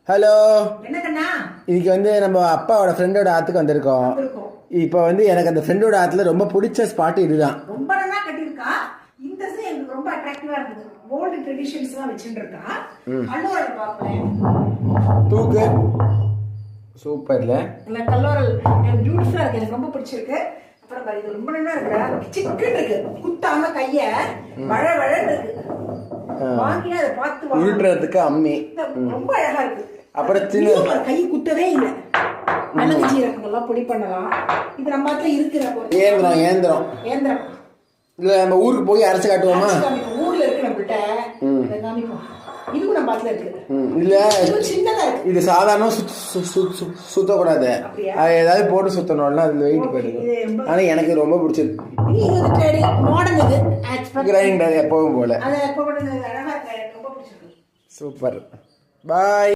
Hello, என்ன கண்ணா? இன்னைக்கு வந்து நம்ம அப்பாவோட ஃப்ரெண்டோட ஆத்துக்கு வந்திருக்கோம். இப்போ வந்து எனக்கு அந்த ஃப்ரெண்டோட ஆத்துல ரொம்ப பிடிச்ச ஸ்பாட் இதுதான். ரொம்ப நல்லா கட்டியிருக்கா. இந்த சைடு எனக்கு ரொம்ப அட்ராக்டிவா இருந்தது. ஓல்டு ட்ரெடிஷன்ஸ்லாம் வச்சிருக்கா. கல்லோரல் பாப்பேன். தூக்கு சூப்பர்ல. இல்ல கல்லோரல் எனக்கு பியூட்டிஃபுல்லா இருக்கு. எனக்கு ரொம்ப பிடிச்சிருக்கு. அப்புறம் பாரு, இது ரொம்ப நல்லா இருக்கு. சிக்கன் இருக்கு. குத்தாம கைய வழ வழன்னு இருக்கு. வாங்கினா அதை பார்த்து உருட்டுறதுக்கு அம்மி ரொம்ப அழகா இருக்கு. அப்புறம் சின்ன கை குத்தவே இல்லை. மிளகு சீரகங்கள்லாம் பொடி பண்ணலாம். இது நம்ம இடத்துல இருக்கிற ஏந்திரம் இல்ல நம்ம ஊருக்கு போய் அரைச்சு காட்டுவோமா? ஊர்ல இருக்கு நம்மகிட்ட. இதுவும் நம்ம இடத்துல இருக்கு. இல்ல சின்னதா இருக்கு. இது சாதாரண சுத்தக்கூடாது. ஏதாவது போட்டு சுத்தணும்னா அதுல வெயிட் போயிடுது. ஆனா எனக்கு ரொம்ப பிடிச்சது கிரைண்டர் எப்பவும் போல. அழகா ரொம்ப பிடிச்சிருக்கு. சூப்பர். பாய்.